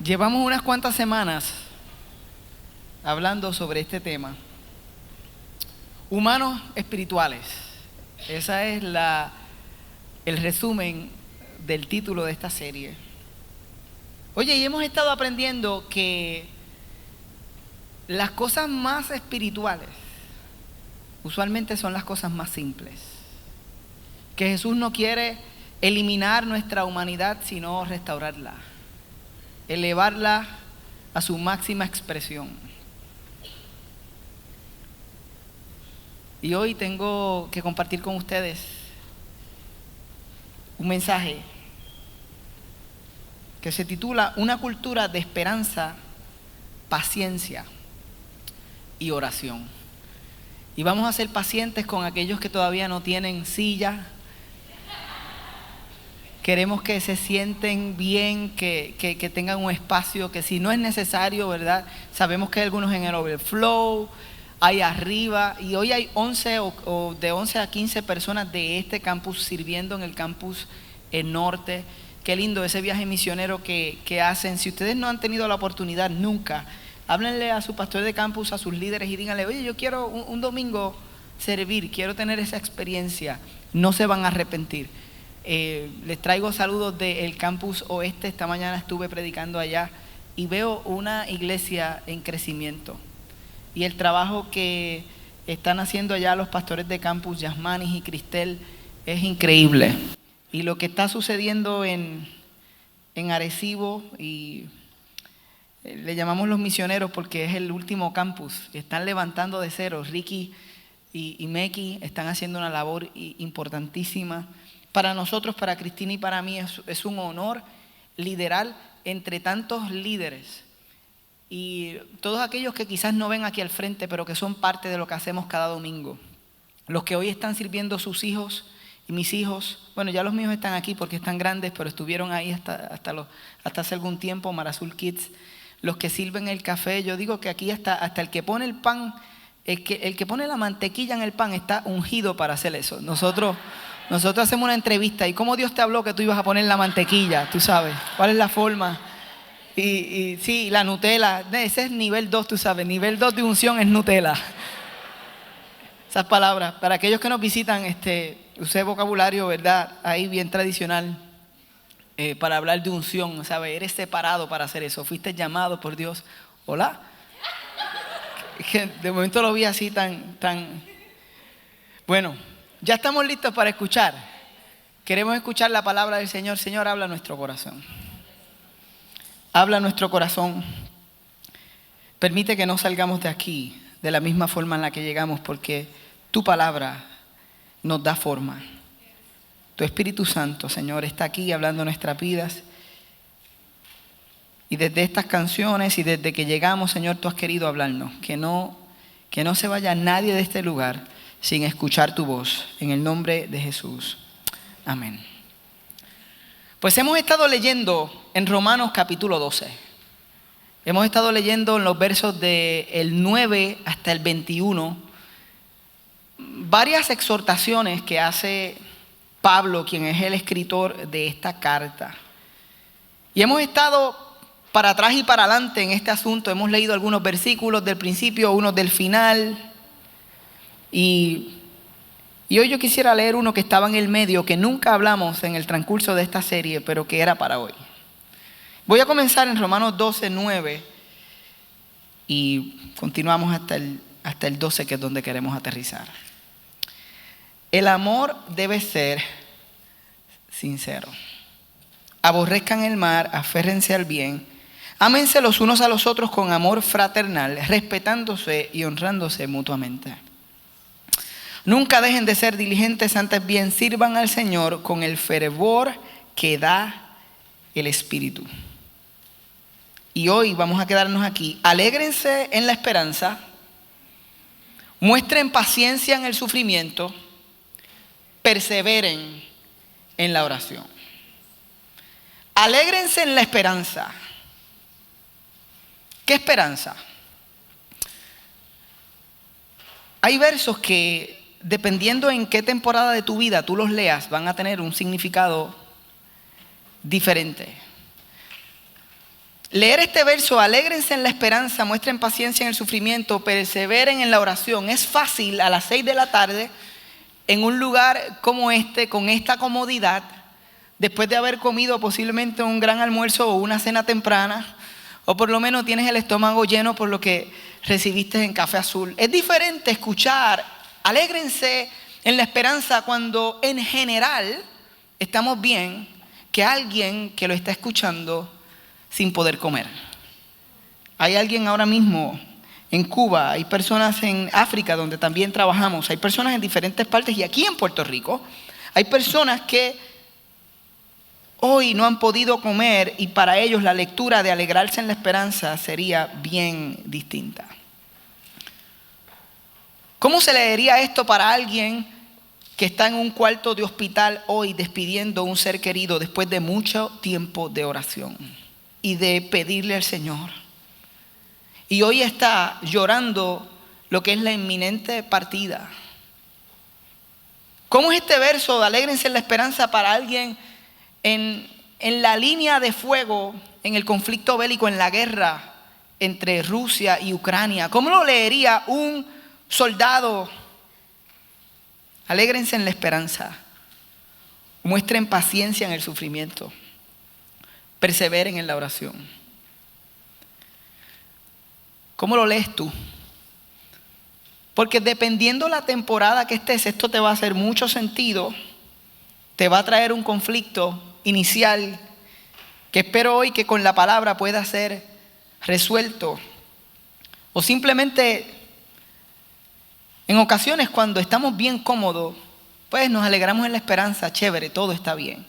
Llevamos unas cuantas semanas hablando sobre este tema. Humanos espirituales. Ese es el resumen del título de esta serie. Oye, y hemos estado aprendiendo que las cosas más espirituales usualmente son las cosas más simples. Que Jesús no quiere eliminar nuestra humanidad, sino restaurarla, elevarla a su máxima expresión. Y hoy tengo que compartir con ustedes un mensaje que se titula Una cultura de esperanza, paciencia y oración. Y vamos a ser pacientes con aquellos que todavía no tienen silla. Queremos que se sienten bien, que tengan un espacio, que si no es necesario, ¿verdad? Sabemos que hay algunos en el overflow, hay arriba, y hoy hay 11 o de 11 a 15 personas de este campus sirviendo en el campus norte. Qué lindo ese viaje misionero que hacen. Si ustedes no han tenido la oportunidad nunca, háblenle a su pastor de campus, a sus líderes y díganle, oye, yo quiero un domingo servir, quiero tener esa experiencia. No se van a arrepentir. Les traigo saludos del campus oeste. Esta mañana estuve predicando allá y veo una iglesia en crecimiento. Y el trabajo que están haciendo allá los pastores de campus, Yasmanis y Cristel, es increíble. Y lo que está sucediendo en Arecibo, y le llamamos los misioneros porque es el último campus, están levantando de cero. Ricky y Meki están haciendo una labor importantísima. Para nosotros, para Cristina y para mí, es un honor liderar entre tantos líderes. Y todos aquellos que quizás no ven aquí al frente, pero que son parte de lo que hacemos cada domingo. Los que hoy están sirviendo sus hijos y mis hijos. Bueno, ya los míos están aquí porque están grandes, pero estuvieron ahí hasta hace algún tiempo, Marazul Kids. Los que sirven el café, yo digo que aquí hasta el que pone el pan, el que pone la mantequilla en el pan está ungido para hacer eso. Nosotros hacemos una entrevista y cómo Dios te habló que tú ibas a poner la mantequilla, tú sabes, cuál es la forma. Y sí, la Nutella, ese es nivel 2, tú sabes, nivel 2 de unción es Nutella. Esas palabras, para aquellos que nos visitan, usé vocabulario, ¿verdad? Ahí bien tradicional, para hablar de unción, ¿sabes? Eres separado para hacer eso, fuiste llamado por Dios. Hola. Que de momento lo vi así tan. Bueno, ya estamos listos para escuchar. Queremos escuchar la palabra del Señor. Señor, habla a nuestro corazón. Habla a nuestro corazón. Permite que no salgamos de aquí de la misma forma en la que llegamos, porque tu palabra nos da forma. Tu Espíritu Santo, Señor, está aquí hablando nuestras vidas. Y desde estas canciones y desde que llegamos, Señor, tú has querido hablarnos. Que no se vaya nadie de este lugar sin escuchar tu voz. En el nombre de Jesús. Amén. Pues hemos estado leyendo en Romanos capítulo 12. Hemos estado leyendo en los versos del 9 hasta el 21 varias exhortaciones que hace Pablo, quien es el escritor de esta carta. Y hemos estado para atrás y para adelante en este asunto. Hemos leído algunos versículos del principio, unos del final. Y hoy yo quisiera leer uno que estaba en el medio, que nunca hablamos en el transcurso de esta serie, pero que era para hoy. Voy a comenzar en Romanos 12, 9 y continuamos hasta el 12, que es donde queremos aterrizar. El amor debe ser sincero. Aborrezcan el mal, aférrense al bien. Ámense los unos a los otros con amor fraternal, respetándose y honrándose mutuamente. Nunca dejen de ser diligentes, antes bien sirvan al Señor con el fervor que da el Espíritu. Y hoy vamos a quedarnos aquí. Alégrense en la esperanza, muestren paciencia en el sufrimiento, perseveren en la oración. Alégrense en la esperanza. ¿Qué esperanza? Hay versos que, dependiendo en qué temporada de tu vida tú los leas, van a tener un significado diferente. Leer este verso, alégrense en la esperanza, muestren paciencia en el sufrimiento, perseveren en la oración. Es fácil a las 6 de la tarde, en un lugar como este, con esta comodidad, después de haber comido posiblemente un gran almuerzo o una cena temprana, o por lo menos tienes el estómago lleno por lo que recibiste en Café Azul. Es diferente escuchar, alégrense en la esperanza cuando en general estamos bien, que alguien que lo está escuchando sin poder comer. Hay alguien ahora mismo en Cuba, hay personas en África donde también trabajamos, hay personas en diferentes partes y aquí en Puerto Rico hay personas que hoy no han podido comer y para ellos la lectura de alegrarse en la esperanza sería bien distinta. ¿Cómo se leería esto para alguien que está en un cuarto de hospital hoy despidiendo a un ser querido después de mucho tiempo de oración y de pedirle al Señor? Y hoy está llorando lo que es la inminente partida. ¿Cómo es este verso de alégrense en la esperanza para alguien en la línea de fuego, en el conflicto bélico, en la guerra entre Rusia y Ucrania? ¿Cómo lo leería un soldado? Alégrense en la esperanza, muestren paciencia en el sufrimiento, perseveren en la oración. ¿Cómo lo lees tú? Porque dependiendo la temporada que estés, esto te va a hacer mucho sentido, te va a traer un conflicto inicial que espero hoy que con la palabra pueda ser resuelto. O simplemente en ocasiones cuando estamos bien cómodos, pues nos alegramos en la esperanza, chévere, todo está bien.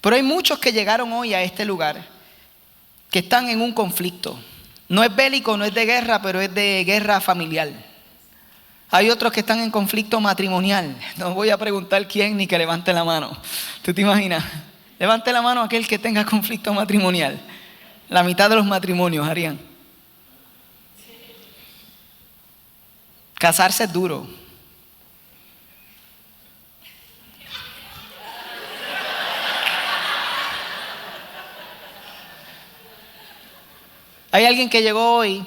Pero hay muchos que llegaron hoy a este lugar que están en un conflicto. No es bélico, no es de guerra, pero es de guerra familiar. Hay otros que están en conflicto matrimonial. No voy a preguntar quién ni que levante la mano. ¿Tú te imaginas? Levante la mano aquel que tenga conflicto matrimonial. La mitad de los matrimonios harían. Casarse es duro. Hay alguien que llegó hoy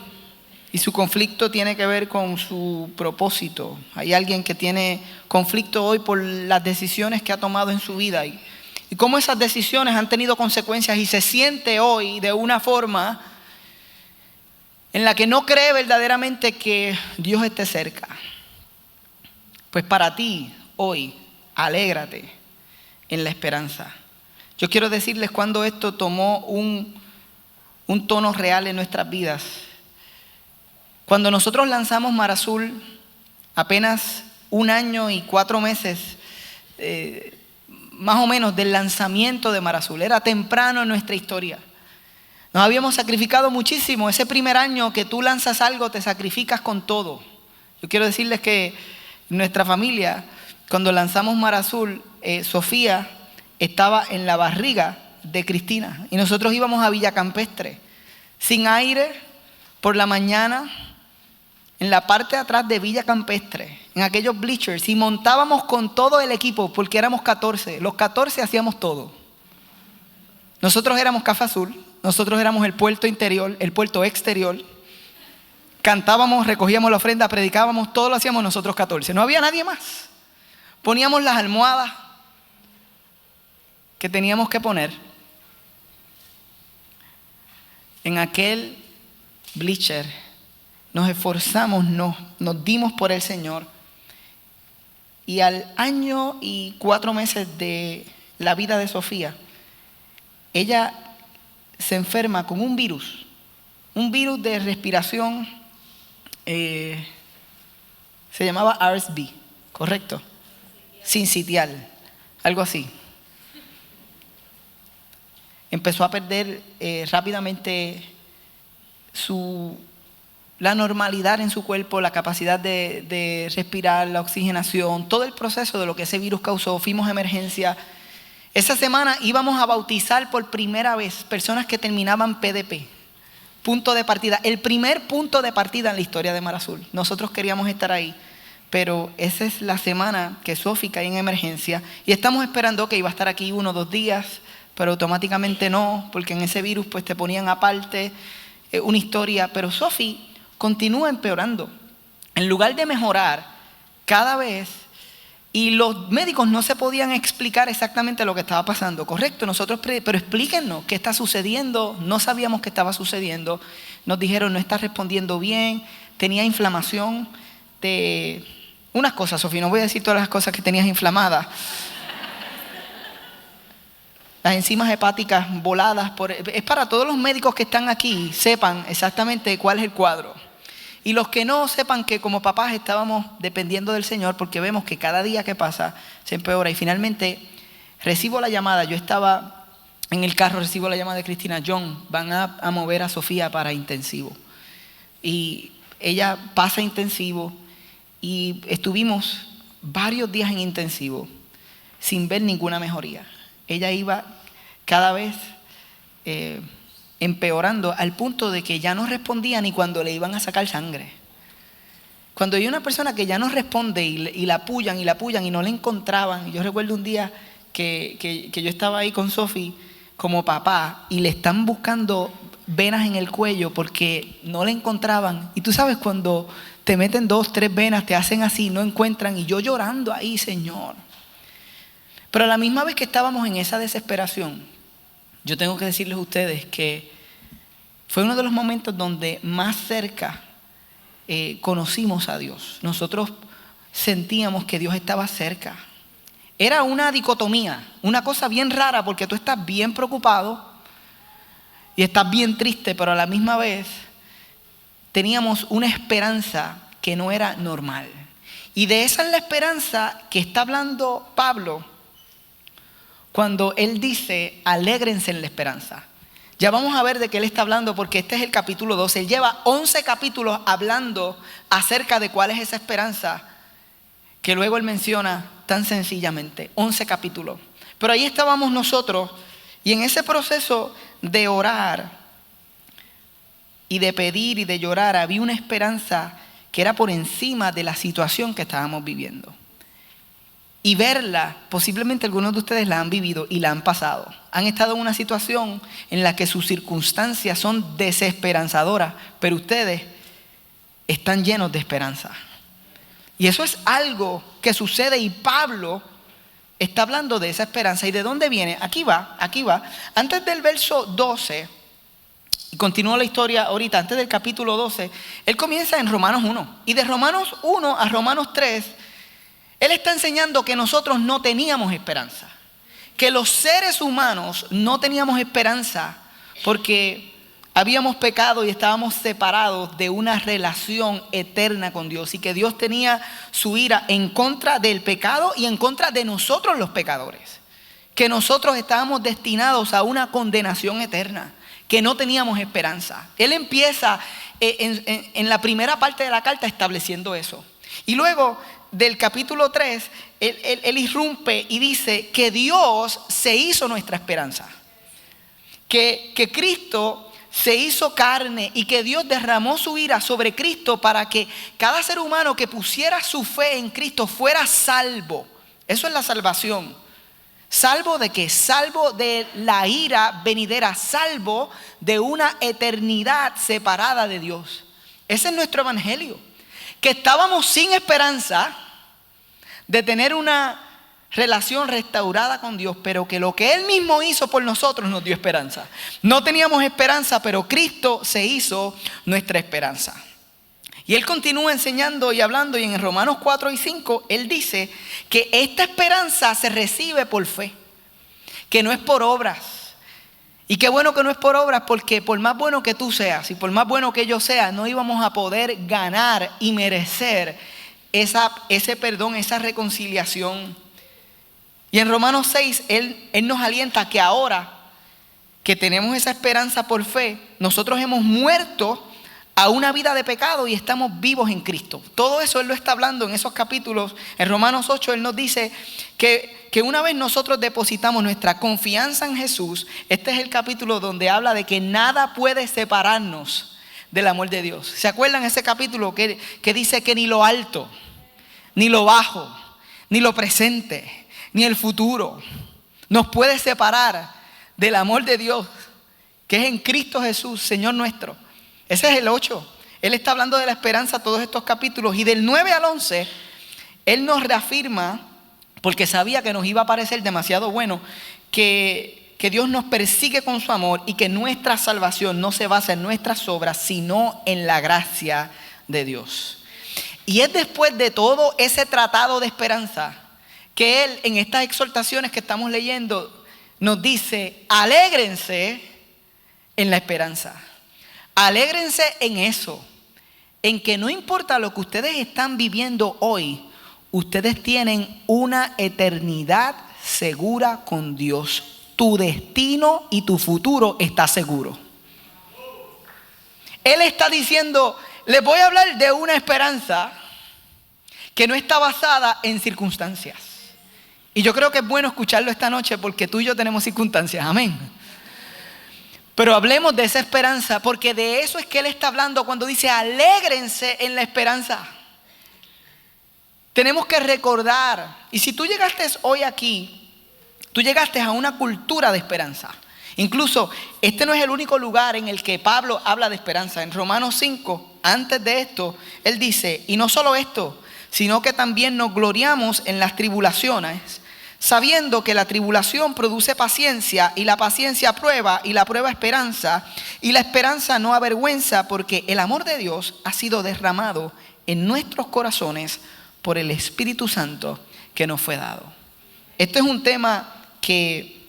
y su conflicto tiene que ver con su propósito. Hay alguien que tiene conflicto hoy por las decisiones que ha tomado en su vida y cómo esas decisiones han tenido consecuencias y se siente hoy de una forma en la que no cree verdaderamente que Dios esté cerca. Pues para ti hoy, alégrate en la esperanza. Yo quiero decirles cuando esto tomó un tono real en nuestras vidas. Cuando nosotros lanzamos Mar Azul, apenas 1 año y 4 meses, más o menos del lanzamiento de Mar Azul, era temprano en nuestra historia. Nos habíamos sacrificado muchísimo. Ese primer año que tú lanzas algo, te sacrificas con todo. Yo quiero decirles que nuestra familia, cuando lanzamos Mar Azul, Sofía estaba en la barriga de Cristina y nosotros íbamos a Villa Campestre sin aire por la mañana en la parte de atrás de Villa Campestre en aquellos bleachers y montábamos con todo el equipo porque éramos 14, los 14 hacíamos todo. Nosotros éramos Café Azul, nosotros éramos el puerto interior, el puerto exterior, cantábamos, recogíamos la ofrenda, predicábamos, todo lo hacíamos nosotros 14, no había nadie más. Poníamos las almohadas que teníamos que poner en aquel bleacher, nos esforzamos, nos dimos por el Señor. Y al 1 año y 4 meses de la vida de Sofía, ella se enferma con un virus de respiración, se llamaba RSV, ¿correcto? Sincitial, algo así. Empezó a perder rápidamente la normalidad en su cuerpo, la capacidad de respirar, la oxigenación, todo el proceso de lo que ese virus causó. Fuimos a emergencia. Esa semana íbamos a bautizar por primera vez personas que terminaban PDP, punto de partida, el primer punto de partida en la historia de Mar Azul. Nosotros queríamos estar ahí, pero esa es la semana que Sofi cae en emergencia y estamos esperando que iba a estar aquí 1 o 2 días, pero automáticamente no, porque en ese virus pues te ponían aparte una historia. Pero Sophie continúa empeorando. En lugar de mejorar cada vez, y los médicos no se podían explicar exactamente lo que estaba pasando, correcto, pero explíquenos qué está sucediendo. No sabíamos qué estaba sucediendo. Nos dijeron no está respondiendo bien, tenía inflamación de unas cosas, Sofía, no voy a decir todas las cosas que tenías inflamadas. Las enzimas hepáticas voladas, es para todos los médicos que están aquí, sepan exactamente cuál es el cuadro. Y los que no, sepan que como papás estábamos dependiendo del Señor, porque vemos que cada día que pasa se empeora. Y finalmente recibo la llamada, yo estaba en el carro, recibo la llamada de Cristina: John, van a mover a Sofía para intensivo. Y ella pasa a intensivo y estuvimos varios días en intensivo sin ver ninguna mejoría. Ella iba cada vez empeorando al punto de que ya no respondía ni cuando le iban a sacar sangre. Cuando hay una persona que ya no responde y la apoyan y no la encontraban. Yo recuerdo un día que yo estaba ahí con Sophie como papá y le están buscando venas en el cuello porque no la encontraban. Y tú sabes, cuando te meten 2, 3 venas, te hacen así, no encuentran, y yo llorando ahí, Señor. Pero a la misma vez que estábamos en esa desesperación, yo tengo que decirles a ustedes que fue uno de los momentos donde más cerca conocimos a Dios. Nosotros sentíamos que Dios estaba cerca. Era una dicotomía, una cosa bien rara, porque tú estás bien preocupado y estás bien triste, pero a la misma vez teníamos una esperanza que no era normal. Y de esa es la esperanza que está hablando Pablo cuando él dice: alégrense en la esperanza. Ya vamos a ver de qué él está hablando, porque este es el capítulo 12. Él lleva 11 capítulos hablando acerca de cuál es esa esperanza que luego él menciona tan sencillamente. 11 capítulos. Pero ahí estábamos nosotros, y en ese proceso de orar y de pedir y de llorar había una esperanza que era por encima de la situación que estábamos viviendo. Y verla, posiblemente algunos de ustedes la han vivido y la han pasado. Han estado en una situación en la que sus circunstancias son desesperanzadoras, pero ustedes están llenos de esperanza. Y eso es algo que sucede, y Pablo está hablando de esa esperanza. ¿Y de dónde viene? Aquí va. Antes del verso 12, y continúa la historia ahorita, antes del capítulo 12, él comienza en Romanos 1. Y de Romanos 1 a Romanos 3, él está enseñando que nosotros no teníamos esperanza, que los seres humanos no teníamos esperanza porque habíamos pecado y estábamos separados de una relación eterna con Dios, y que Dios tenía su ira en contra del pecado y en contra de nosotros los pecadores, que nosotros estábamos destinados a una condenación eterna, que no teníamos esperanza. Él empieza en la primera parte de la carta estableciendo eso, y luego del capítulo 3, él irrumpe y dice que Dios se hizo nuestra esperanza, que Cristo se hizo carne y que Dios derramó su ira sobre Cristo para que cada ser humano que pusiera su fe en Cristo fuera salvo. Eso es la salvación. ¿Salvo de qué? Salvo de la ira venidera, salvo de una eternidad separada de Dios. Ese es nuestro evangelio, que estábamos sin esperanza de tener una relación restaurada con Dios, pero que lo que Él mismo hizo por nosotros nos dio esperanza. No teníamos esperanza, pero Cristo se hizo nuestra esperanza. Y Él continúa enseñando y hablando, y en Romanos 4 y 5, Él dice que esta esperanza se recibe por fe, que no es por obras. Y qué bueno que no es por obras, porque por más bueno que tú seas y por más bueno que yo sea, no íbamos a poder ganar y merecer ese perdón, esa reconciliación. Y en Romanos 6, Él nos alienta a que ahora que tenemos esa esperanza por fe, nosotros hemos muerto a una vida de pecado y estamos vivos en Cristo. Todo eso Él lo está hablando en esos capítulos. En Romanos 8 Él nos dice que una vez nosotros depositamos nuestra confianza en Jesús, este es el capítulo donde habla de que nada puede separarnos del amor de Dios. ¿Se acuerdan ese capítulo que dice que ni lo alto, ni lo bajo, ni lo presente, ni el futuro nos puede separar del amor de Dios, que es en Cristo Jesús, Señor nuestro. Ese es el 8. Él está hablando de la esperanza todos estos capítulos. Y del 9 al 11, Él nos reafirma, porque sabía que nos iba a parecer demasiado bueno, que Dios nos persigue con su amor y que nuestra salvación no se basa en nuestras obras, sino en la gracia de Dios. Y es después de todo ese tratado de esperanza que Él, en estas exhortaciones que estamos leyendo, nos dice: alégrense en la esperanza. Alégrense en eso, en que no importa lo que ustedes están viviendo hoy, ustedes tienen una eternidad segura con Dios. Tu destino y tu futuro está seguro. Él está diciendo: les voy a hablar de una esperanza que no está basada en circunstancias. Y yo creo que es bueno escucharlo esta noche, porque tú y yo tenemos circunstancias, amén. Pero hablemos de esa esperanza, porque de eso es que Él está hablando cuando dice: alégrense en la esperanza. Tenemos que recordar, y si tú llegaste hoy aquí, tú llegaste a una cultura de esperanza. Incluso este no es el único lugar en el que Pablo habla de esperanza. En Romanos 5, antes de esto, él dice: y no solo esto, sino que también nos gloriamos en las tribulaciones, sabiendo que la tribulación produce paciencia, y la paciencia prueba, y la prueba esperanza, y la esperanza no avergüenza, porque el amor de Dios ha sido derramado en nuestros corazones por el Espíritu Santo que nos fue dado. Este es un tema que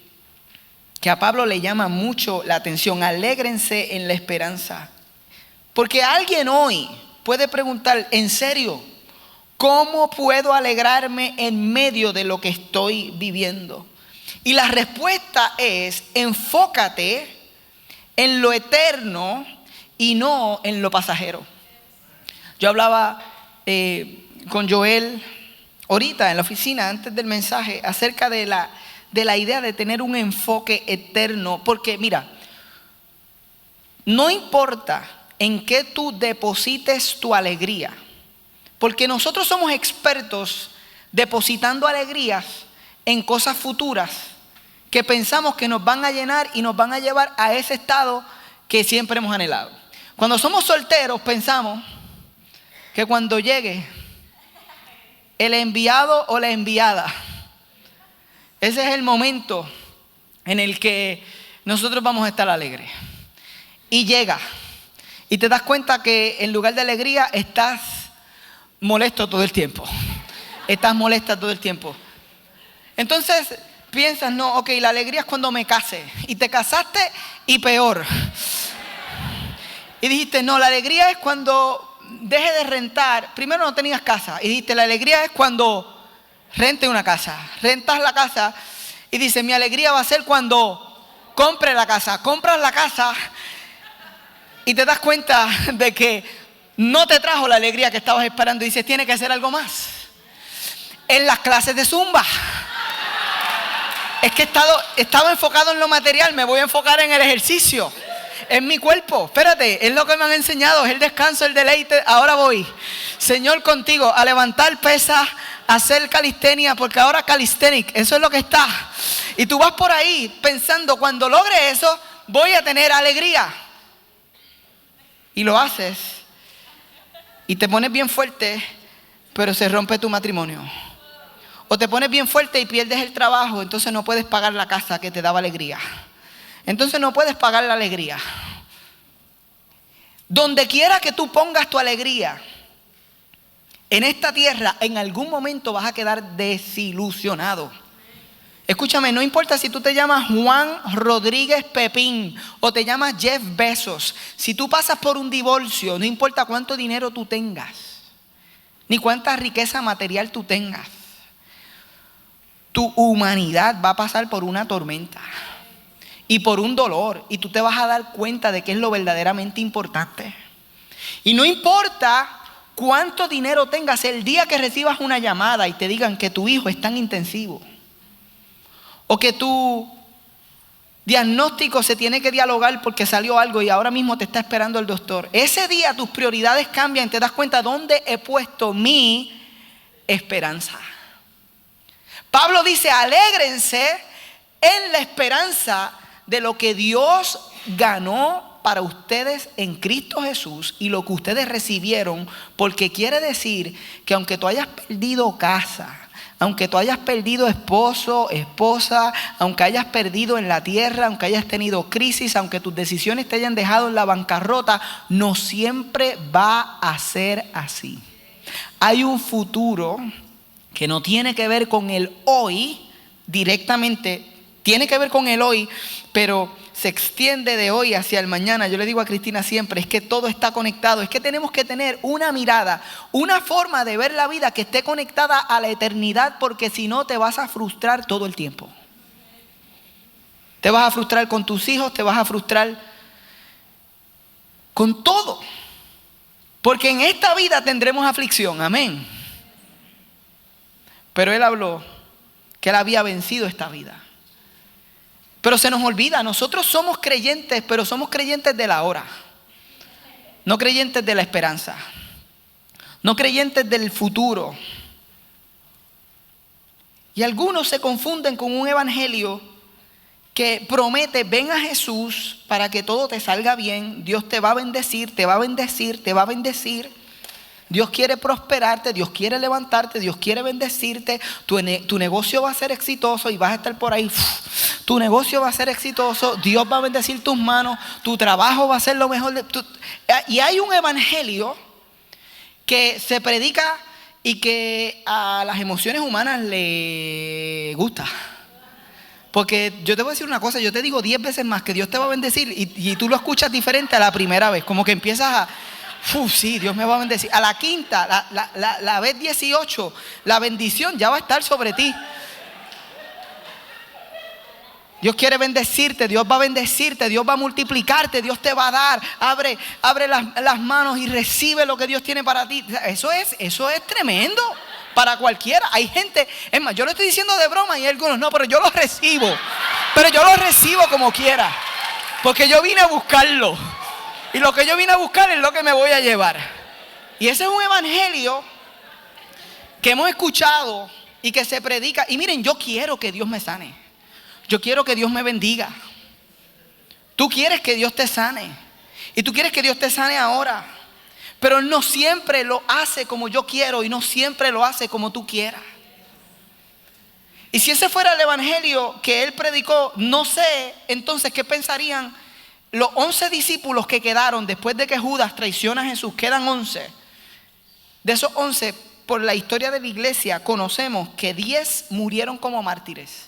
a Pablo le llama mucho la atención. Alégrense en la esperanza. Porque alguien hoy puede preguntar: ¿en serio? ¿Cómo puedo alegrarme en medio de lo que estoy viviendo? Y la respuesta es: enfócate en lo eterno y no en lo pasajero. Yo hablaba con Joel ahorita en la oficina, antes del mensaje, acerca de la idea de tener un enfoque eterno. Porque mira, no importa en qué tú deposites tu alegría, porque nosotros somos expertos depositando alegrías en cosas futuras que pensamos que nos van a llenar y nos van a llevar a ese estado que siempre hemos anhelado. Cuando somos solteros pensamos que cuando llegue el enviado o la enviada, ese es el momento en el que nosotros vamos a estar alegres. Y llega, y te das cuenta que en lugar de alegría estás molesto todo el tiempo. Estás molesta todo el tiempo. Entonces piensas: no, ok, la alegría es cuando me case. Y te casaste y peor. Y dijiste: no, la alegría es cuando deje de rentar. Primero no tenías casa y dijiste: la alegría es cuando rente una casa. Rentas la casa y dices: mi alegría va a ser cuando compre la casa. Compras la casa y te das cuenta de que no te trajo la alegría que estabas esperando y dices: tiene que hacer algo más. En las clases de Zumba. Es que estaba enfocado en lo material, me voy a enfocar en el ejercicio. En mi cuerpo, espérate, es lo que me han enseñado, es el descanso, el deleite. Ahora voy, Señor, contigo, a levantar pesas, a hacer calistenia, porque ahora calisthenic, eso es lo que está. Y tú vas por ahí pensando: cuando logre eso, voy a tener alegría. Y lo haces, y te pones bien fuerte, pero se rompe tu matrimonio. O te pones bien fuerte y pierdes el trabajo, entonces no puedes pagar la casa que te daba alegría. Entonces no puedes pagar la alegría. Donde quiera que tú pongas tu alegría en esta tierra, en algún momento vas a quedar desilusionado. Escúchame, no importa si tú te llamas Juan Rodríguez Pepín o te llamas Jeff Bezos. Si tú pasas por un divorcio, no importa cuánto dinero tú tengas, ni cuánta riqueza material tú tengas, tu humanidad va a pasar por una tormenta y por un dolor, y tú te vas a dar cuenta de qué es lo verdaderamente importante. Y no importa cuánto dinero tengas, el día que recibas una llamada y te digan que tu hijo es tan intensivo, o que tu diagnóstico se tiene que dialogar porque salió algo y ahora mismo te está esperando el doctor, ese día tus prioridades cambian, te das cuenta dónde he puesto mi esperanza. Pablo dice: alégrense en la esperanza de lo que Dios ganó para ustedes en Cristo Jesús y lo que ustedes recibieron, porque quiere decir que aunque tú hayas perdido casa, aunque tú hayas perdido esposo, esposa, aunque hayas perdido en la tierra, aunque hayas tenido crisis, aunque tus decisiones te hayan dejado en la bancarrota, no siempre va a ser así. Hay un futuro que no tiene que ver con el hoy directamente, tiene que ver con el hoy, pero se extiende de hoy hacia el mañana. Yo le digo a Cristina siempre, es que todo está conectado, es que tenemos que tener una mirada, una forma de ver la vida que esté conectada a la eternidad, porque si no te vas a frustrar todo el tiempo. Te vas a frustrar con tus hijos, te vas a frustrar con todo, porque en esta vida tendremos aflicción, amén. Pero él habló que él había vencido esta vida. Pero se nos olvida, nosotros somos creyentes, pero somos creyentes de la hora. No creyentes de la esperanza. No creyentes del futuro. Y algunos se confunden con un evangelio que promete, ven a Jesús para que todo te salga bien. Dios te va a bendecir, te va a bendecir, te va a bendecir. Dios quiere prosperarte, Dios quiere levantarte, Dios quiere bendecirte. Tu negocio va a ser exitoso y vas a estar por ahí. Tu negocio va a ser exitoso, Dios va a bendecir tus manos, tu trabajo va a ser lo mejor. Y hay un evangelio que se predica y que a las emociones humanas le gusta. Porque yo te voy a decir una cosa, yo te digo 10 veces más que Dios te va a bendecir y tú lo escuchas diferente a la primera vez. Como que empiezas a... sí, Dios me va a bendecir. A la quinta, la vez 18, la bendición ya va a estar sobre ti. Dios quiere bendecirte, Dios va a bendecirte, Dios va a multiplicarte, Dios te va a dar. Abre las manos y recibe lo que Dios tiene para ti. Eso es tremendo para cualquiera. Hay gente, es más, yo lo estoy diciendo de broma y hay algunos no, pero yo lo recibo. Pero yo lo recibo como quiera, porque yo vine a buscarlo. Y lo que yo vine a buscar es lo que me voy a llevar. Y ese es un evangelio que hemos escuchado y que se predica. Y miren, yo quiero que Dios me sane. Yo quiero que Dios me bendiga. Tú quieres que Dios te sane. Y tú quieres que Dios te sane ahora. Pero Él no siempre lo hace como yo quiero y no siempre lo hace como tú quieras. Y si ese fuera el evangelio que Él predicó, no sé entonces qué pensarían los 11 discípulos que quedaron después de que Judas traiciona a Jesús. Quedan 11. De esos 11, por la historia de la iglesia, conocemos que 10 murieron como mártires.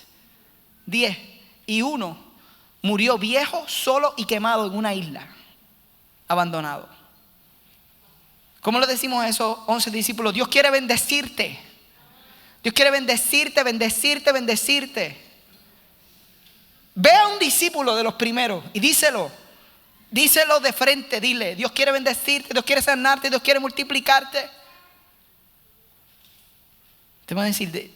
10. Y uno murió viejo, solo y quemado en una isla, abandonado. ¿Cómo le decimos a esos 11 discípulos? Dios quiere bendecirte. Dios quiere bendecirte, bendecirte, bendecirte. Ve a un discípulo de los primeros y díselo. Díselo de frente, dile, Dios quiere bendecirte, Dios quiere sanarte, Dios quiere multiplicarte. Te van a decir,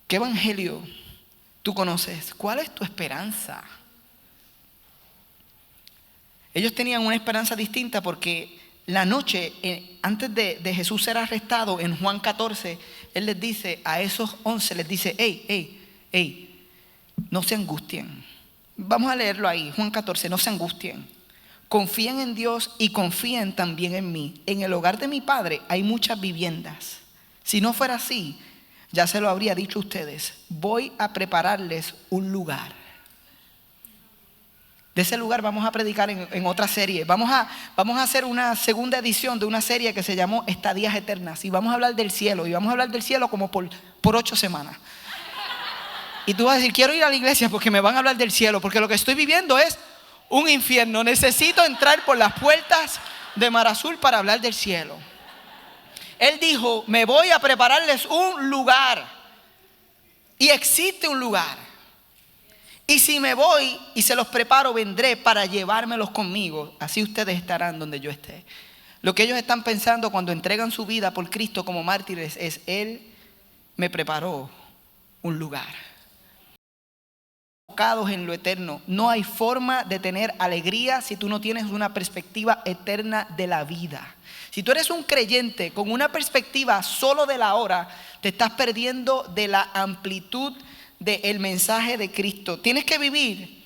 ¿qué evangelio tú conoces? ¿Cuál es tu esperanza? Ellos tenían una esperanza distinta porque la noche, antes de Jesús ser arrestado, en Juan 14, Él les dice a esos 11, les dice, hey, no se angustien. Vamos a leerlo ahí, Juan 14, no se angustien. Confíen en Dios y confíen también en mí. En el hogar de mi Padre hay muchas viviendas. Si no fuera así, ya se lo habría dicho a ustedes. Voy a prepararles un lugar. De ese lugar vamos a predicar en otra serie. Vamos a hacer una segunda edición de una serie que se llamó Estadías Eternas. Y vamos a hablar del cielo. Y vamos a hablar del cielo como por 8 semanas. Y tú vas a decir, quiero ir a la iglesia porque me van a hablar del cielo. Porque lo que estoy viviendo es un infierno. Necesito entrar por las puertas de Mar Azul para hablar del cielo. Él dijo, me voy a prepararles un lugar. Y existe un lugar. Y si me voy y se los preparo, vendré para llevármelos conmigo. Así ustedes estarán donde yo esté. Lo que ellos están pensando cuando entregan su vida por Cristo como mártires es, Él me preparó un lugar. Enfocados en lo eterno. No hay forma de tener alegría si tú no tienes una perspectiva eterna de la vida. Si tú eres un creyente con una perspectiva solo de la hora, te estás perdiendo de la amplitud del mensaje de Cristo. Tienes que vivir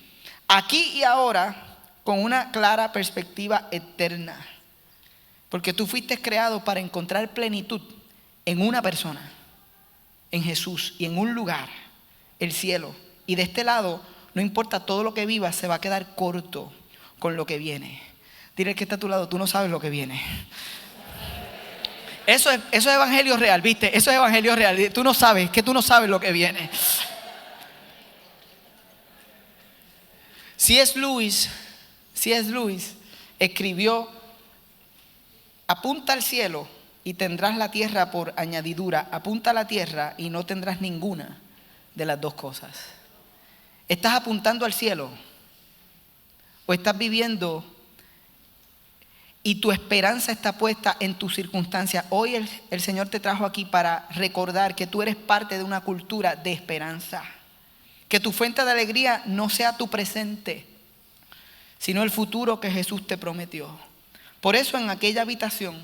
aquí y ahora con una clara perspectiva eterna. Porque tú fuiste creado para encontrar plenitud en una persona, en Jesús, y en un lugar, el cielo. Y de este lado, no importa todo lo que vivas, se va a quedar corto con lo que viene. Dile al que está a tu lado, tú no sabes lo que viene. Eso es evangelio real, ¿viste? Eso es evangelio real. Tú no sabes lo que viene. C.S. Lewis escribió: apunta al cielo y tendrás la tierra por añadidura. Apunta a la tierra y no tendrás ninguna de las dos cosas. ¿Estás apuntando al cielo o estás viviendo y tu esperanza está puesta en tus circunstancias? Hoy el Señor te trajo aquí para recordar que tú eres parte de una cultura de esperanza. Que tu fuente de alegría no sea tu presente, sino el futuro que Jesús te prometió. Por eso en aquella habitación,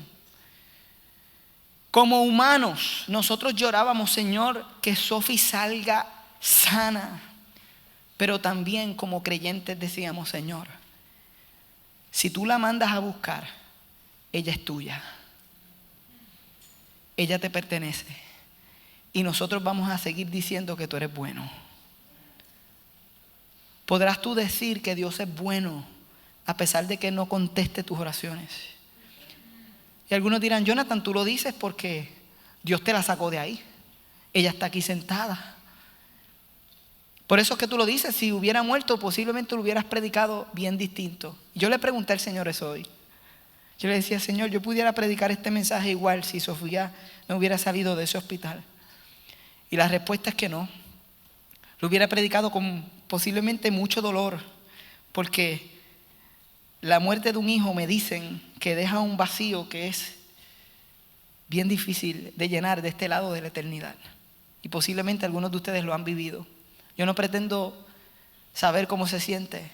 como humanos, nosotros llorábamos: Señor, que Sophie salga sana. Pero también como creyentes decíamos: Señor, si tú la mandas a buscar, ella es tuya. Ella te pertenece. Y nosotros vamos a seguir diciendo que tú eres bueno. Podrás tú decir que Dios es bueno a pesar de que no conteste tus oraciones. Y algunos dirán: Jonathan, tú lo dices porque Dios te la sacó de ahí. Ella está aquí sentada. Por eso es que tú lo dices. Si hubiera muerto, posiblemente lo hubieras predicado bien distinto. Yo le pregunté al Señor eso hoy. Yo le decía: Señor, yo pudiera predicar este mensaje igual si Sofía no hubiera salido de ese hospital. Y la respuesta es que no. Lo hubiera predicado con posiblemente mucho dolor, porque la muerte de un hijo, me dicen, que deja un vacío que es bien difícil de llenar de este lado de la eternidad. Y posiblemente algunos de ustedes lo han vivido. Yo no pretendo saber cómo se siente,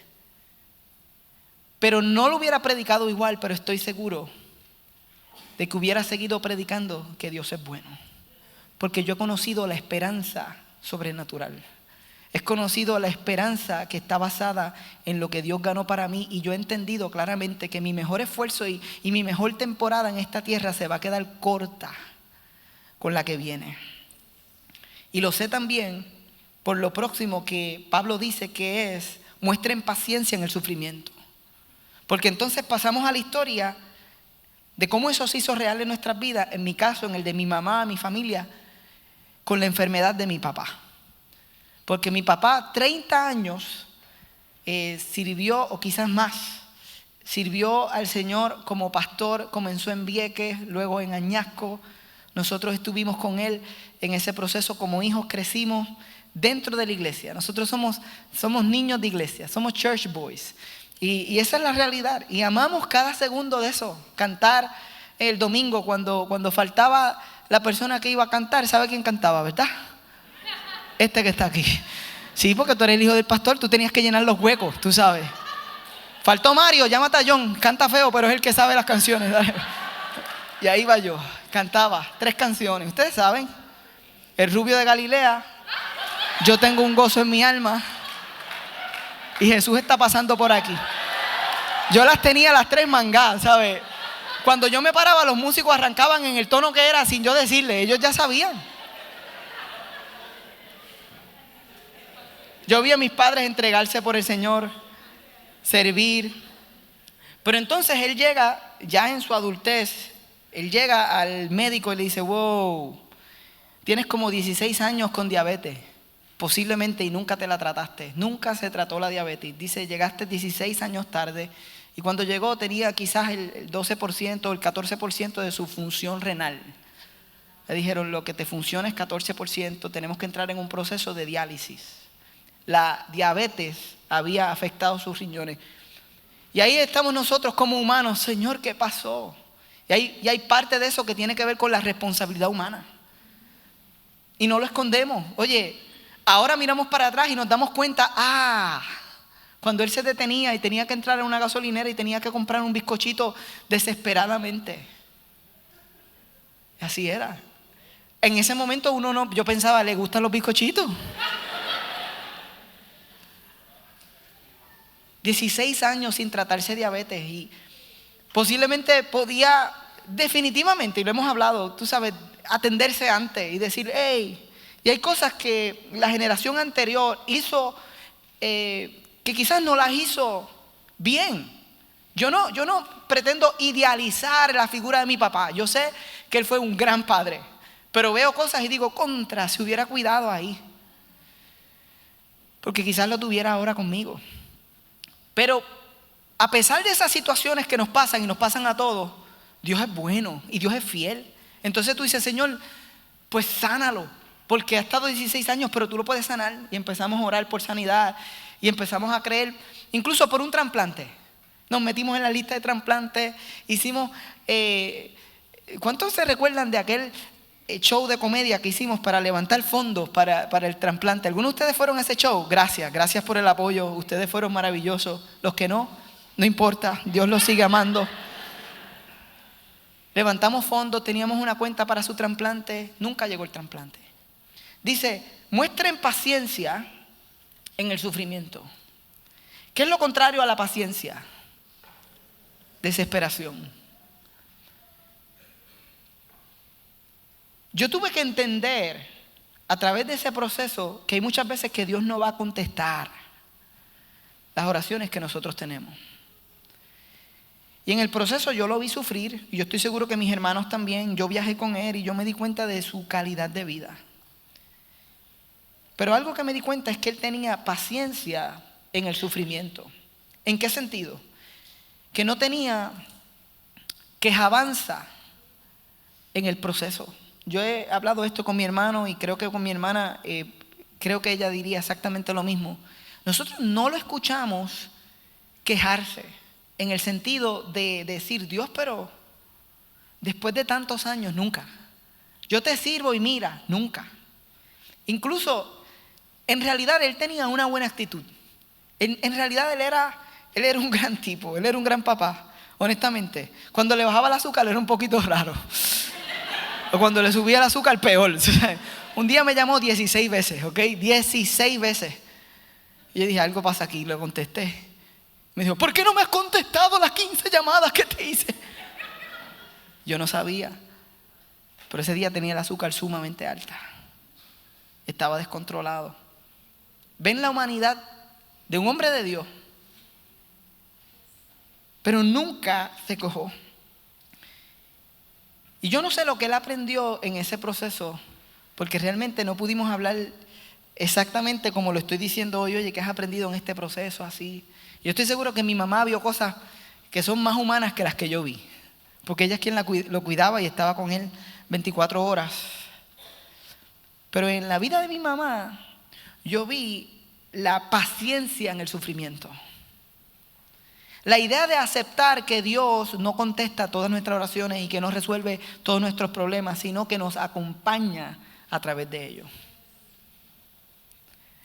pero no lo hubiera predicado igual, pero estoy seguro de que hubiera seguido predicando que Dios es bueno. Porque yo he conocido la esperanza sobrenatural. He conocido la esperanza que está basada en lo que Dios ganó para mí, y yo he entendido claramente que mi mejor esfuerzo y mi mejor temporada en esta tierra se va a quedar corta con la que viene. Y lo sé también por lo próximo que Pablo dice, que es: muestren paciencia en el sufrimiento. Porque entonces pasamos a la historia de cómo eso se hizo real en nuestras vidas. En mi caso, en el de mi mamá, mi familia, con la enfermedad de mi papá. Porque mi papá 30 años sirvió, o quizás más, sirvió al Señor como pastor. Comenzó en Vieques, luego en Añasco. Nosotros estuvimos con él en ese proceso como hijos, crecimos dentro de la iglesia. Nosotros somos niños de iglesia, somos church boys. Y esa es la realidad. Y amamos cada segundo de eso. Cantar el domingo cuando faltaba la persona que iba a cantar. ¿Sabe quién cantaba, verdad? Este que está aquí. Sí, porque tú eres el hijo del pastor, tú tenías que llenar los huecos, tú sabes. Faltó Mario, llámate a John, canta feo, pero es el que sabe las canciones. Dale. Y ahí va yo, cantaba 3 canciones. Ustedes saben: El rubio de Galilea, Yo tengo un gozo en mi alma, y Jesús está pasando por aquí. Yo las tenía las 3 mangadas, ¿sabes? Cuando yo me paraba, los músicos arrancaban en el tono que era sin yo decirle, ellos ya sabían. Yo vi a mis padres entregarse por el Señor, servir. Pero entonces él llega, ya en su adultez, él llega al médico y le dice: wow, tienes como 16 años con diabetes, posiblemente, y nunca te la trataste. Nunca se trató la diabetes. Dice: llegaste 16 años tarde, y cuando llegó tenía quizás el 12% o el 14% de su función renal. Le dijeron: lo que te funciona es 14%, tenemos que entrar en un proceso de diálisis. La diabetes había afectado sus riñones. Y ahí estamos nosotros como humanos: Señor, ¿qué pasó? Y hay parte de eso que tiene que ver con la responsabilidad humana. Y no lo escondemos. Oye, ahora miramos para atrás y nos damos cuenta, cuando él se detenía y tenía que entrar en una gasolinera y tenía que comprar un bizcochito desesperadamente. Así era. En ese momento yo pensaba: ¿le gustan los bizcochitos? 16 años sin tratarse diabetes y posiblemente podía definitivamente, y lo hemos hablado, tú sabes, atenderse antes y decir, hey, y hay cosas que la generación anterior hizo que quizás no las hizo bien. Yo no pretendo idealizar la figura de mi papá. Yo sé que él fue un gran padre, pero veo cosas y digo, contra, si hubiera cuidado ahí. Porque quizás lo tuviera ahora conmigo. Pero a pesar de esas situaciones que nos pasan y nos pasan a todos, Dios es bueno y Dios es fiel. Entonces tú dices, Señor, pues sánalo, porque ha estado 16 años, pero tú lo puedes sanar. Y empezamos a orar por sanidad y empezamos a creer, incluso por un trasplante. Nos metimos en la lista de trasplantes, hicimos, ¿cuántos se recuerdan de aquel show de comedia que hicimos para levantar fondos para el trasplante? ¿Algunos de ustedes fueron a ese show? Gracias por el apoyo, ustedes fueron maravillosos. Los que no importa, Dios los sigue amando. Levantamos fondos, teníamos una cuenta para su trasplante, nunca llegó el trasplante. Dice, muestren paciencia en el sufrimiento. ¿Qué es lo contrario a la paciencia? Desesperación. Yo tuve que entender a través de ese proceso que hay muchas veces que Dios no va a contestar las oraciones que nosotros tenemos. Y en el proceso yo lo vi sufrir, y yo estoy seguro que mis hermanos también. Yo viajé con él y yo me di cuenta de su calidad de vida. Pero algo que me di cuenta es que él tenía paciencia en el sufrimiento. ¿En qué sentido? Que no tenía quejabanza en el proceso. Yo he hablado esto con mi hermano y creo que con mi hermana, creo que ella diría exactamente lo mismo. Nosotros no lo escuchamos quejarse en el sentido de decir, Dios, pero después de tantos años, nunca. Yo te sirvo y mira, nunca. Incluso, en realidad él tenía una buena actitud. En realidad él era un gran tipo, él era un gran papá, honestamente. Cuando le bajaba el azúcar era un poquito raro. O cuando le subía el azúcar, peor. Un día me llamó 16 veces, ¿ok? 16 veces. Y yo dije, algo pasa aquí, le contesté. Me dijo, ¿por qué no me has contestado las 15 llamadas que te hice? Yo no sabía. Pero ese día tenía el azúcar sumamente alta. Estaba descontrolado. Ven la humanidad de un hombre de Dios. Pero nunca se quejó. Y yo no sé lo que él aprendió en ese proceso, porque realmente no pudimos hablar exactamente como lo estoy diciendo hoy. Oye, ¿qué has aprendido en este proceso así? Yo estoy seguro que mi mamá vio cosas que son más humanas que las que yo vi, porque ella es quien lo cuidaba y estaba con él 24 horas. Pero en la vida de mi mamá, yo vi la paciencia en el sufrimiento. La idea de aceptar que Dios no contesta todas nuestras oraciones y que no resuelve todos nuestros problemas, sino que nos acompaña a través de ellos.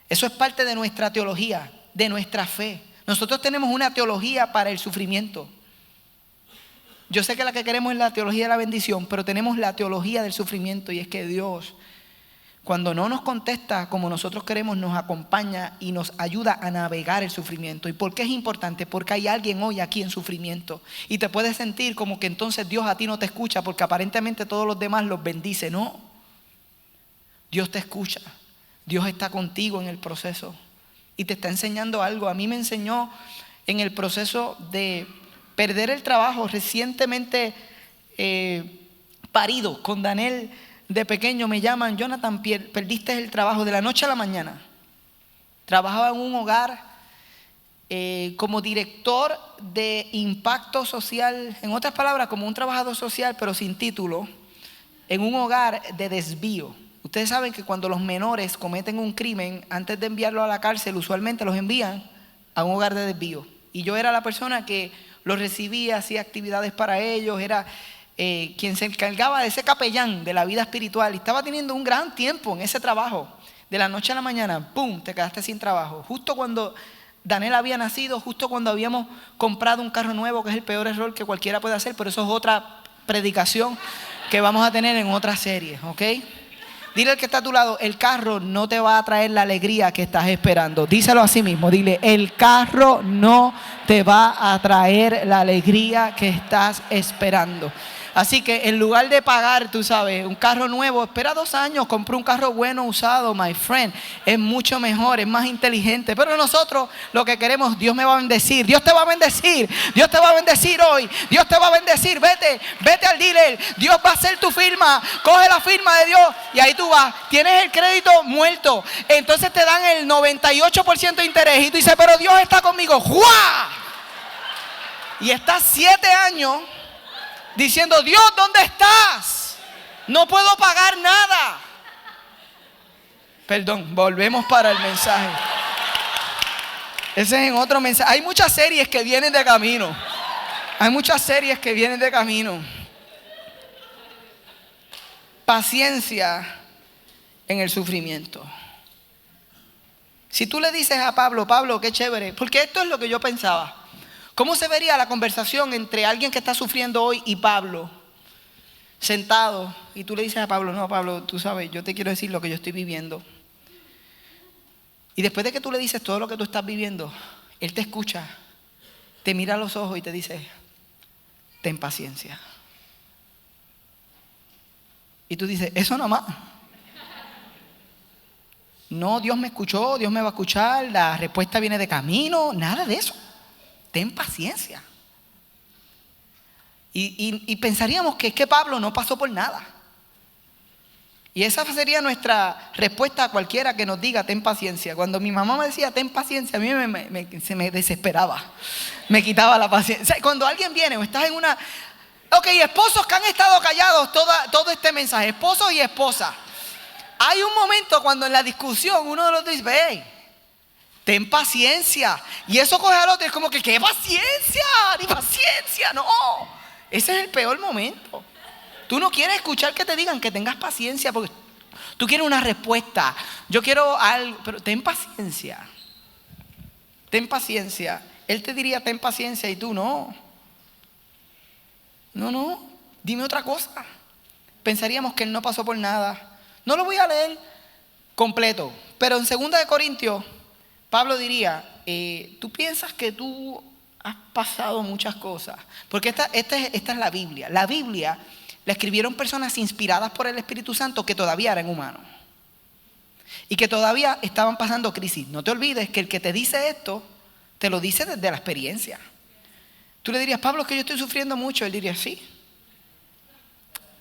Eso es parte de nuestra teología, de nuestra fe. Nosotros tenemos una teología para el sufrimiento. Yo sé que la que queremos es la teología de la bendición, pero tenemos la teología del sufrimiento, y es que Dios, cuando no nos contesta como nosotros queremos, nos acompaña y nos ayuda a navegar el sufrimiento. ¿Y por qué es importante? Porque hay alguien hoy aquí en sufrimiento y te puedes sentir como que entonces Dios a ti no te escucha porque aparentemente todos los demás los bendice. No, Dios te escucha, Dios está contigo en el proceso y te está enseñando algo. A mí me enseñó en el proceso de perder el trabajo recientemente parido con Daniel. De pequeño me llaman, Jonathan, perdiste el trabajo de la noche a la mañana. Trabajaba en un hogar como director de impacto social, en otras palabras, como un trabajador social, pero sin título, en un hogar de desvío. Ustedes saben que cuando los menores cometen un crimen, antes de enviarlo a la cárcel, usualmente los envían a un hogar de desvío. Y yo era la persona que los recibía, hacía actividades para ellos, era quien se encargaba de ese capellán de la vida espiritual, y estaba teniendo un gran tiempo en ese trabajo. De la noche a la mañana, ¡pum!, te quedaste sin trabajo. Justo cuando Daniel había nacido, justo cuando habíamos comprado un carro nuevo, que es el peor error que cualquiera puede hacer, pero eso es otra predicación que vamos a tener en otra serie, ¿ok? Dile al que está a tu lado, el carro no te va a traer la alegría que estás esperando. Díselo a sí mismo, dile, el carro no te va a traer la alegría que estás esperando. Así que en lugar de pagar, tú sabes, un carro nuevo, espera 2 años, compra un carro bueno usado, my friend. Es mucho mejor, es más inteligente. Pero nosotros lo que queremos, Dios me va a bendecir, Dios te va a bendecir, Dios te va a bendecir hoy, Dios te va a bendecir. Vete al dealer, Dios va a hacer tu firma, coge la firma de Dios y ahí tú vas. Tienes el crédito muerto, entonces te dan el 98% de interés y tú dices, pero Dios está conmigo. ¡Juá! Y estás 7 años diciendo, Dios, ¿dónde estás? No puedo pagar nada. Perdón, volvemos para el mensaje. Ese es en otro mensaje. Hay muchas series que vienen de camino. Hay muchas series que vienen de camino. Paciencia en el sufrimiento. Si tú le dices a Pablo, Pablo, qué chévere, porque esto es lo que yo pensaba. ¿Cómo se vería la conversación entre alguien que está sufriendo hoy y Pablo? Sentado, y tú le dices a Pablo, no, Pablo, tú sabes, yo te quiero decir lo que yo estoy viviendo. Y después de que tú le dices todo lo que tú estás viviendo, él te escucha, te mira a los ojos y te dice, ten paciencia. Y tú dices, eso nada más. No, Dios me escuchó, Dios me va a escuchar, la respuesta viene de camino, nada de eso. Ten paciencia. Y pensaríamos que es que Pablo no pasó por nada. Y esa sería nuestra respuesta a cualquiera que nos diga ten paciencia. Cuando mi mamá me decía ten paciencia, a mí se me desesperaba. Me quitaba la paciencia. O sea, cuando alguien viene o estás en una... Ok, esposos que han estado callados todo este mensaje, esposos y esposas. Hay un momento cuando en la discusión uno de los dos dice, hey, ten paciencia. Y eso coge al otro y es como que, ¿qué paciencia? Ni paciencia, no. Ese es el peor momento. Tú no quieres escuchar que te digan que tengas paciencia porque tú quieres una respuesta. Yo quiero algo, pero ten paciencia. Ten paciencia. Él te diría ten paciencia y tú no. No, dime otra cosa. Pensaríamos que él no pasó por nada. No lo voy a leer completo, pero en 2 Corintios Pablo diría, tú piensas que tú has pasado muchas cosas, porque esta es la Biblia. La Biblia la escribieron personas inspiradas por el Espíritu Santo que todavía eran humanos y que todavía estaban pasando crisis. No te olvides que el que te dice esto, te lo dice desde la experiencia. Tú le dirías, Pablo, es que yo estoy sufriendo mucho. Él diría, sí,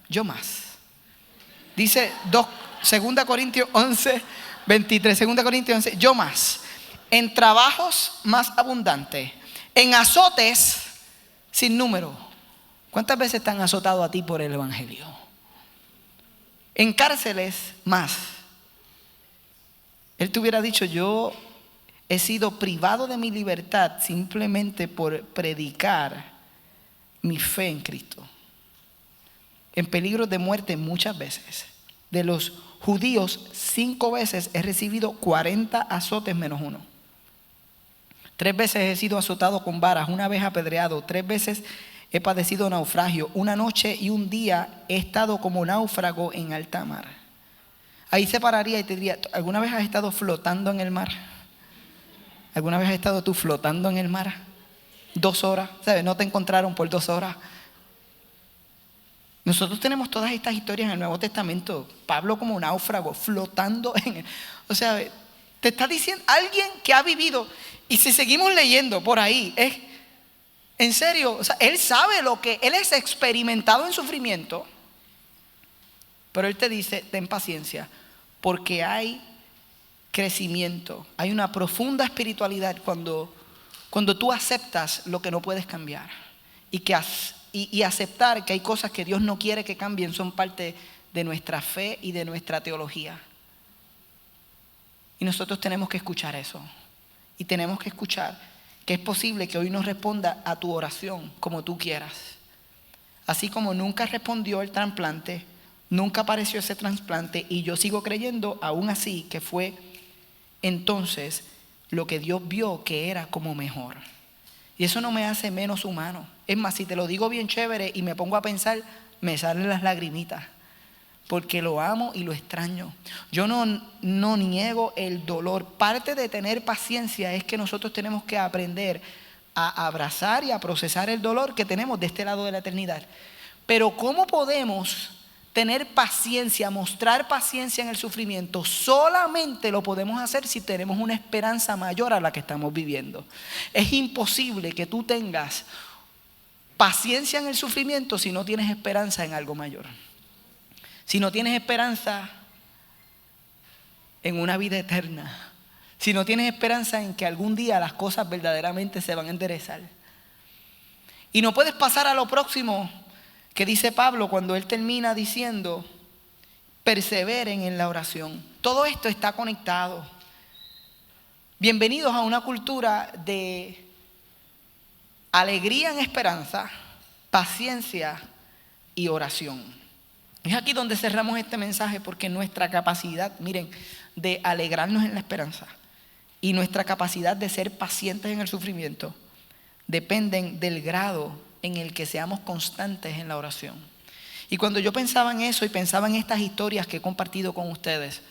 yo más. Dice 2 Corintios 11, 23, 2 Corintios 11, yo más. En trabajos más abundantes, en azotes sin número. ¿Cuántas veces te han azotado a ti por el evangelio? En cárceles más. Él te hubiera dicho, yo he sido privado de mi libertad simplemente por predicar mi fe en Cristo. En peligro de muerte muchas veces. De los judíos 5 veces he recibido 40 azotes menos 1. 3 veces he sido azotado con varas, 1 vez apedreado, 3 veces he padecido naufragio, 1 noche y 1 día he estado como náufrago en alta mar. Ahí se pararía y te diría, ¿alguna vez has estado flotando en el mar? ¿Alguna vez has estado tú flotando en el mar? 2 horas, ¿sabes? No te encontraron por 2 horas. Nosotros tenemos todas estas historias en el Nuevo Testamento. Pablo como náufrago, flotando en... O sea, te está diciendo alguien que ha vivido. Y si seguimos leyendo por ahí, es... En serio, o sea, él sabe lo que... Él es experimentado en sufrimiento. Pero él te dice, ten paciencia. Porque hay crecimiento. Hay una profunda espiritualidad cuando tú aceptas lo que no puedes cambiar. Y aceptar que hay cosas que Dios no quiere que cambien son parte de nuestra fe y de nuestra teología. Y nosotros tenemos que escuchar eso. Y tenemos que escuchar que es posible que hoy no responda a tu oración como tú quieras. Así como nunca respondió el trasplante, nunca apareció ese trasplante, y yo sigo creyendo aún así que fue entonces lo que Dios vio que era como mejor. Y eso no me hace menos humano. Es más, si te lo digo bien chévere y me pongo a pensar, me salen las lagrimitas. porque lo amo y lo extraño. Yo no niego el dolor. Parte de tener paciencia es que nosotros tenemos que aprender a abrazar y a procesar el dolor que tenemos de este lado de la eternidad. Pero ¿cómo podemos tener paciencia, mostrar paciencia en el sufrimiento? Solamente lo podemos hacer si tenemos una esperanza mayor a la que estamos viviendo. Es imposible que tú tengas paciencia en el sufrimiento si no tienes esperanza en algo mayor. Si no tienes esperanza en una vida eterna. Si no tienes esperanza en que algún día las cosas verdaderamente se van a enderezar. Y no puedes pasar a lo próximo que dice Pablo cuando él termina diciendo: perseveren en la oración. Todo esto está conectado. Bienvenidos a una cultura de alegría en esperanza, paciencia y oración. Es aquí donde cerramos este mensaje, porque nuestra capacidad, miren, de alegrarnos en la esperanza y nuestra capacidad de ser pacientes en el sufrimiento dependen del grado en el que seamos constantes en la oración. Y cuando yo pensaba en eso y pensaba en estas historias que he compartido con ustedes,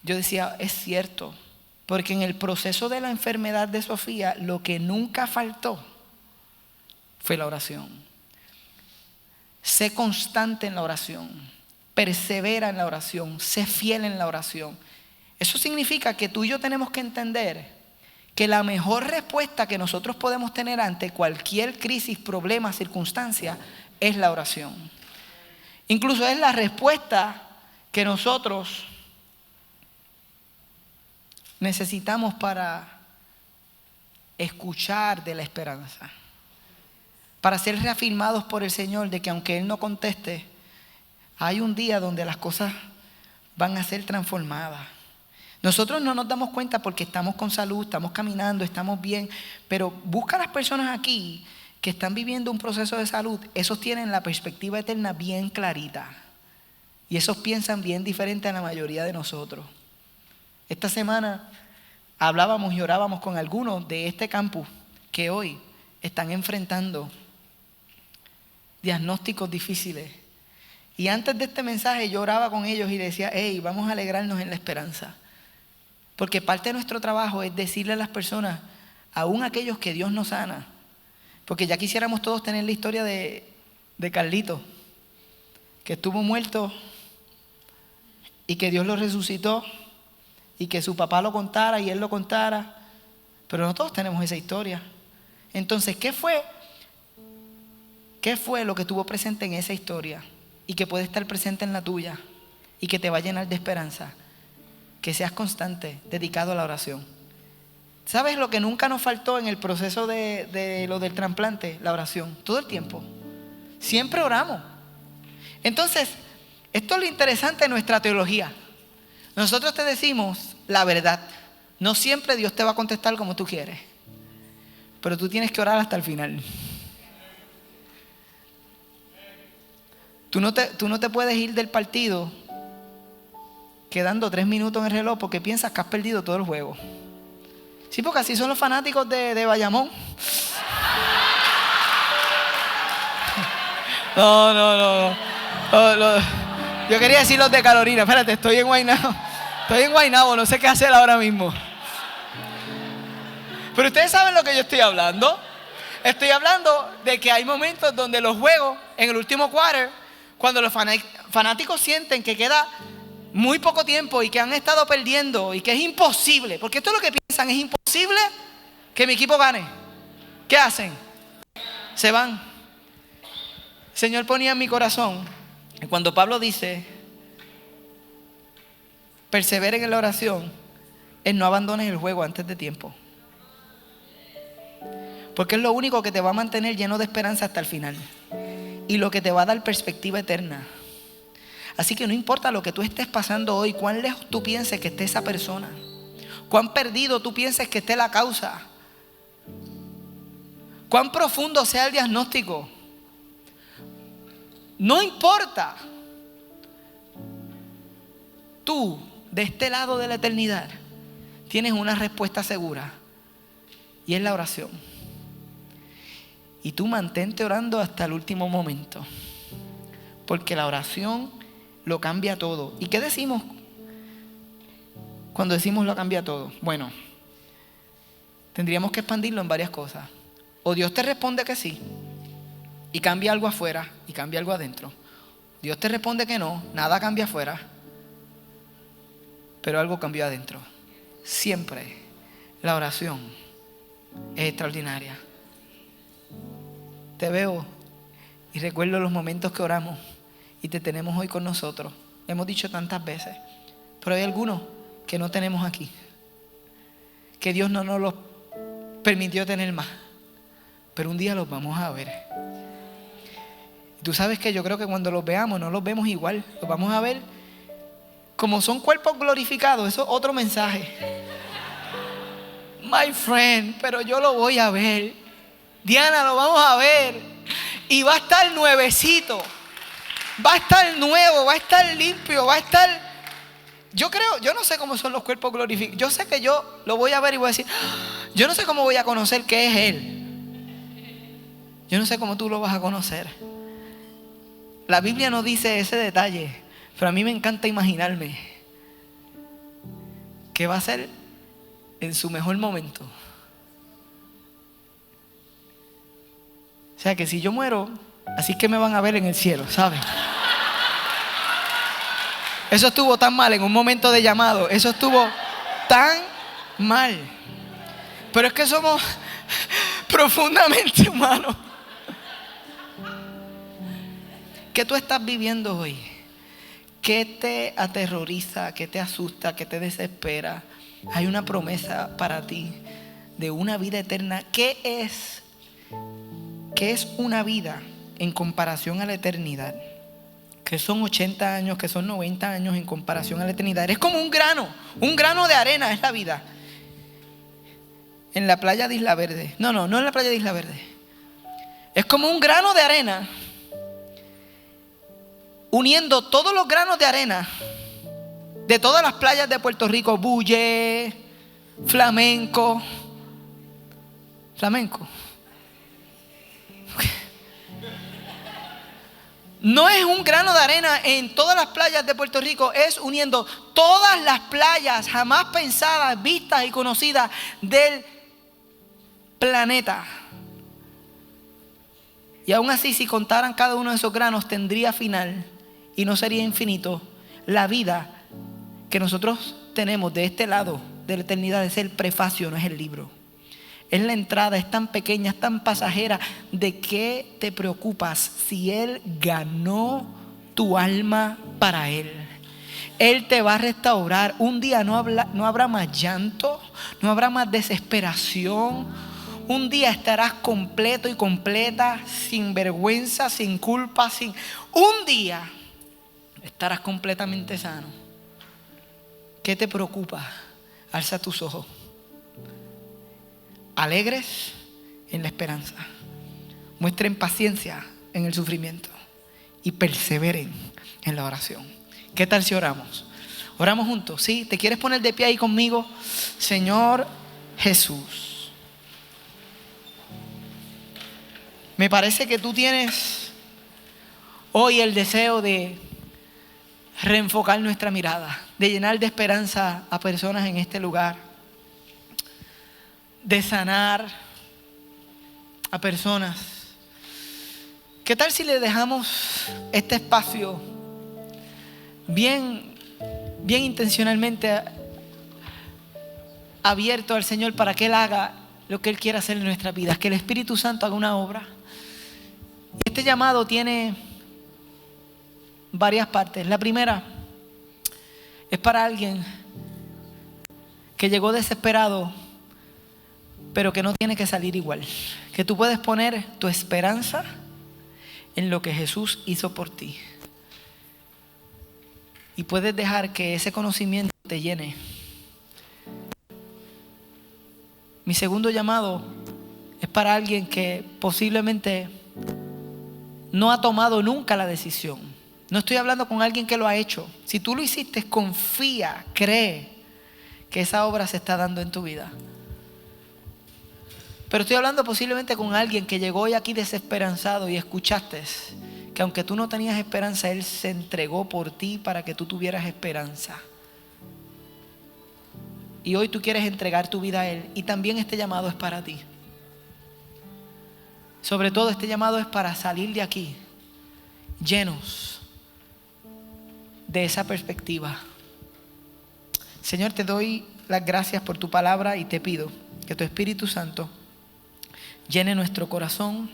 yo decía, es cierto, porque en el proceso de la enfermedad de Sofía, lo que nunca faltó fue la oración. Sé constante en la oración, persevera en la oración, sé fiel en la oración. Eso significa que tú y yo tenemos que entender que la mejor respuesta que nosotros podemos tener ante cualquier crisis, problema, circunstancia es la oración. Incluso es la respuesta que nosotros necesitamos para escuchar de la esperanza, para ser reafirmados por el Señor de que aunque Él no conteste, hay un día donde las cosas van a ser transformadas. Nosotros no nos damos cuenta porque estamos con salud, estamos caminando, estamos bien, pero busca a las personas aquí que están viviendo un proceso de salud. Esos tienen la perspectiva eterna bien clarita y esos piensan bien diferente a la mayoría de nosotros. Esta semana hablábamos y orábamos con algunos de este campus que hoy están enfrentando diagnósticos difíciles. Y antes de este mensaje yo oraba con ellos y decía, hey, vamos a alegrarnos en la esperanza. Porque parte de nuestro trabajo es decirle a las personas, aún aquellos que Dios nos sana, porque ya quisiéramos todos tener la historia de Carlito, que estuvo muerto y que Dios lo resucitó y que su papá lo contara y él lo contara, pero no todos tenemos esa historia. Entonces, ¿qué fue lo que tuvo presente en esa historia y que puede estar presente en la tuya y que te va a llenar de esperanza? Que seas constante, dedicado a la oración. ¿Sabes lo que nunca nos faltó en el proceso de lo del trasplante? La oración, todo el tiempo. Siempre oramos. Entonces, esto es lo interesante de nuestra teología. Nosotros te decimos la verdad. No siempre Dios te va a contestar como tú quieres, pero tú tienes que orar hasta el final. Tú no te puedes ir del partido quedando 3 minutos en el reloj porque piensas que has perdido todo el juego. Sí, porque así son los fanáticos de Bayamón. No. Yo quería decir los de Carolina. Espérate, estoy en Guaynabo, no sé qué hacer ahora mismo. Pero ustedes saben lo que yo estoy hablando. Estoy hablando de que hay momentos donde los juegos, en el último quarter, cuando los fanáticos sienten que queda muy poco tiempo y que han estado perdiendo y que es imposible, porque esto es lo que piensan, es imposible que mi equipo gane. ¿Qué hacen? Se van. El Señor ponía en mi corazón, y cuando Pablo dice, perseveren en la oración, es no abandones el juego antes de tiempo. Porque es lo único que te va a mantener lleno de esperanza hasta el final. Y lo que te va a dar perspectiva eterna. Así que no importa lo que tú estés pasando hoy, cuán lejos tú pienses que esté esa persona, cuán perdido tú pienses que esté la causa, cuán profundo sea el diagnóstico, no importa. Tú, de este lado de la eternidad, tienes una respuesta segura y es la oración. Y tú mantente orando hasta el último momento. porque la oración lo cambia todo. ¿Y qué decimos cuando decimos lo cambia todo? Bueno, tendríamos que expandirlo en varias cosas. O Dios te responde que sí y cambia algo afuera y cambia algo adentro. Dios te responde que no, nada cambia afuera, pero algo cambió adentro. Siempre la oración es extraordinaria. Te veo y recuerdo los momentos que oramos y te tenemos hoy con nosotros. Hemos dicho tantas veces, pero hay algunos que no tenemos aquí, que Dios no nos los permitió tener más, pero un día los vamos a ver. Tú sabes que yo creo que cuando los veamos no los vemos igual, los vamos a ver como son cuerpos glorificados. Eso es otro mensaje, my friend, pero yo lo voy a ver. Diana, lo vamos a ver y va a estar nuevecito, va a estar nuevo, va a estar limpio, va a estar... Yo no sé cómo son los cuerpos glorificados. Yo sé que yo lo voy a ver y voy a decir, yo no sé cómo voy a conocer qué es Él. Yo no sé cómo tú lo vas a conocer. La Biblia no dice ese detalle, pero a mí me encanta imaginarme que va a ser en su mejor momento. O sea que si yo muero, así que me van a ver en el cielo, ¿sabes? Eso estuvo tan mal en un momento de llamado. Eso estuvo tan mal. Pero es que somos profundamente humanos. ¿Qué tú estás viviendo hoy? ¿Qué te aterroriza? ¿Qué te asusta? ¿Qué te desespera? Hay una promesa para ti de una vida eterna. ¿Qué es una vida en comparación a la eternidad? Que son 80 años, que son 90 años en comparación a la eternidad. Es como un grano de arena es la vida. En la playa de Isla Verde. No en la playa de Isla Verde. Es como un grano de arena, uniendo todos los granos de arena de todas las playas de Puerto Rico. Bulle, Flamenco. No es un grano de arena en todas las playas de Puerto Rico, es uniendo todas las playas jamás pensadas, vistas y conocidas del planeta. Y aún así, si contaran cada uno de esos granos, tendría final y no sería infinito. La vida que nosotros tenemos de este lado de la eternidad es el prefacio, no es el libro. Es la entrada, es tan pequeña, es tan pasajera. ¿De qué te preocupas si Él ganó tu alma para Él? Él te va a restaurar. Un día no habrá más llanto, no habrá más desesperación. Un día estarás completo y completa, sin vergüenza, sin culpa, Un día estarás completamente sano. ¿Qué te preocupa? Alza tus ojos. Alegres en la esperanza. Muestren paciencia en el sufrimiento. Y perseveren en la oración. ¿Qué tal si oramos? Oramos juntos, ¿sí? ¿Te quieres poner de pie ahí conmigo? Señor Jesús, me parece que tú tienes hoy el deseo de reenfocar nuestra mirada, de llenar de esperanza a personas en este lugar, de sanar a personas. ¿Qué tal si le dejamos este espacio bien intencionalmente abierto al Señor para que Él haga lo que Él quiera hacer en nuestras vidas? Que el Espíritu Santo haga una obra. Este llamado tiene varias partes. La primera es para alguien que llegó desesperado, pero que no tiene que salir igual. Que tú puedes poner tu esperanza en lo que Jesús hizo por ti. Y puedes dejar que ese conocimiento te llene. Mi segundo llamado es para alguien que posiblemente no ha tomado nunca la decisión. No estoy hablando con alguien que lo ha hecho. Si tú lo hiciste, confía, cree que esa obra se está dando en tu vida. Pero estoy hablando posiblemente con alguien que llegó hoy aquí desesperanzado y escuchaste que aunque tú no tenías esperanza, Él se entregó por ti para que tú tuvieras esperanza. Y hoy tú quieres entregar tu vida a Él, y también este llamado es para ti. Sobre todo este llamado es para salir de aquí llenos de esa perspectiva. Señor, te doy las gracias por tu palabra y te pido que tu Espíritu Santo llene nuestro corazón,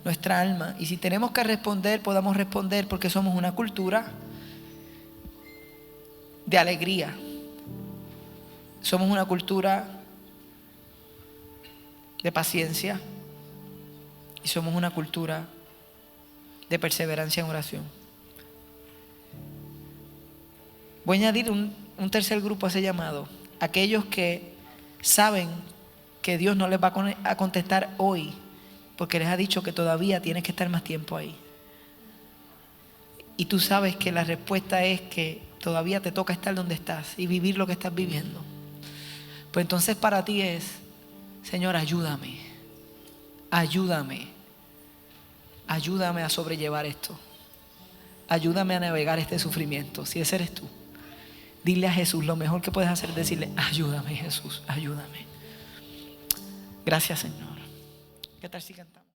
nuestra alma, y si tenemos que responder, podamos responder, porque somos una cultura de alegría. Somos una cultura de paciencia y somos una cultura de perseverancia en oración. Voy a añadir un tercer grupo a ese llamado: aquellos que saben que Dios no les va a contestar hoy porque les ha dicho que todavía tienes que estar más tiempo ahí, y tú sabes que la respuesta es que todavía te toca estar donde estás y vivir lo que estás viviendo. Pues entonces para ti es: Señor, ayúdame a sobrellevar esto, ayúdame a navegar este sufrimiento. Si ese eres tú, dile a Jesús, lo mejor que puedes hacer es decirle: ayúdame, Jesús, ayúdame. Gracias, Señor. ¿Qué tal si cantamos?